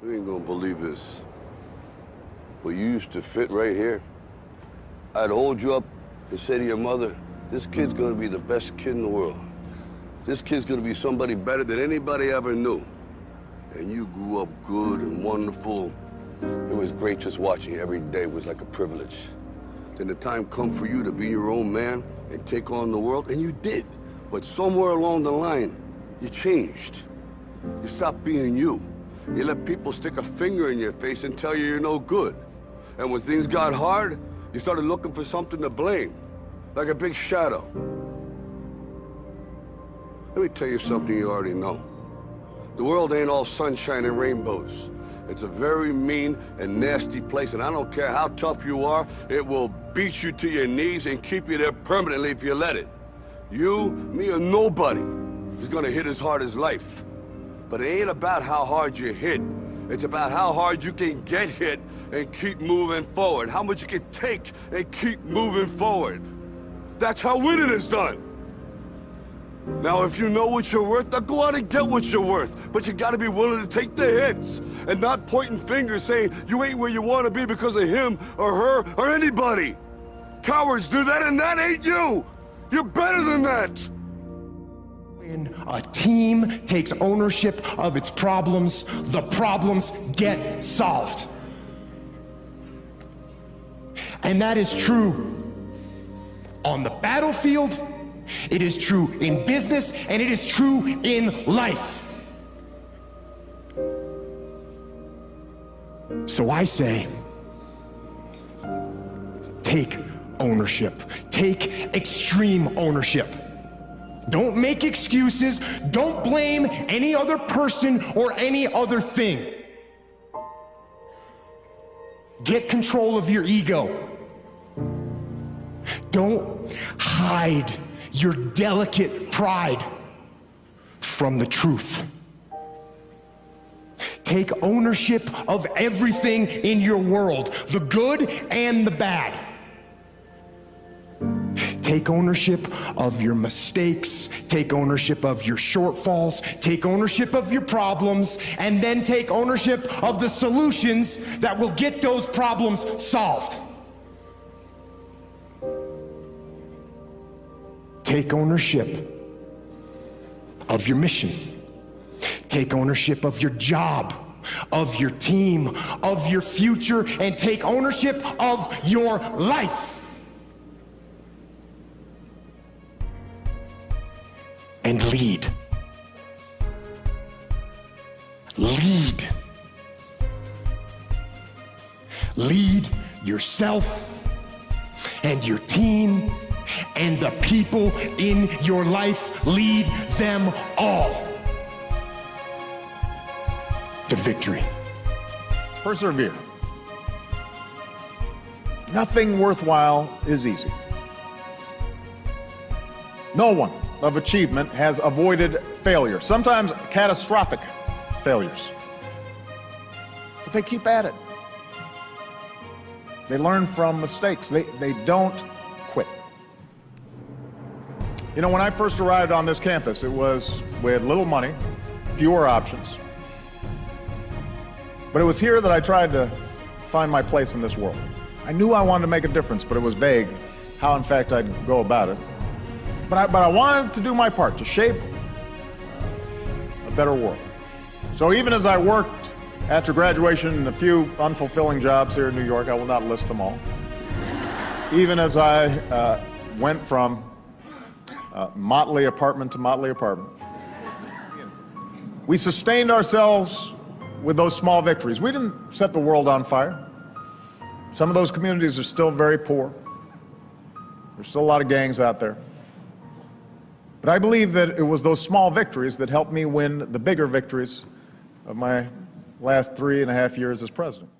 You ain't gonna believe this, but you used to fit right here. I'd hold you up and say to your mother, this kid's gonna be the best kid in the world. This kid's gonna be somebody better than anybody ever knew. And you grew up good and wonderful. It was great just watching you every day. It was like a privilege. Then the time come for you to be your own man and take on the world, and you did. But somewhere along the line, you changed. You stopped being you. You let people stick a finger in your face and tell you you're no good. And when things got hard, you started looking for something to blame, like a big shadow. Let me tell you something you already know. The world ain't all sunshine and rainbows. It's a very mean and nasty place, and I don't care how tough you are, it will beat you to your knees and keep you there permanently if you let it. You, me, or nobody is gonna hit as hard as life. But it ain't about how hard you hit. It's about how hard you can get hit and keep moving forward. How much you can take and keep moving forward. That's how winning is done. Now, if you know what you're worth, now go out and get what you're worth. But you gotta be willing to take the hits and not pointing fingers saying you ain't where you wanna be because of him or her or anybody. Cowards do that, and that ain't you. You're better than that. When a team takes ownership of its problems, the problems get solved. And that is true on the battlefield, it is true in business, and it is true in life. So I say, take ownership. Take extreme ownership. Don't make excuses. Don't blame any other person or any other thing. Get control of your ego. Don't hide your delicate pride from the truth. Take ownership of everything in your world, the good and the bad. Take ownership of your mistakes, take ownership of your shortfalls, take ownership of your problems, and then take ownership of the solutions that will get those problems solved. Take ownership of your mission. Take ownership of your job, of your team, of your future, and take ownership of your life. And lead. Lead. Lead yourself and your team and the people in your life. Lead them all to victory. Persevere. Nothing worthwhile is easy. No one of achievement has avoided failure, sometimes catastrophic failures. But they keep at it. They learn from mistakes. They don't quit. You know, when I first arrived on this campus, we had little money, fewer options. But it was here that I tried to find my place in this world. I knew I wanted to make a difference, but it was vague how, in fact, I'd go about it. But I wanted to do my part, to shape a better world. So even as I worked after graduation in a few unfulfilling jobs here in New York, I will not list them all, even as I went from motley apartment to motley apartment, we sustained ourselves with those small victories. We didn't set the world on fire. Some of those communities are still very poor. There's still a lot of gangs out there. But I believe that it was those small victories that helped me win the bigger victories of my last 3.5 years as president.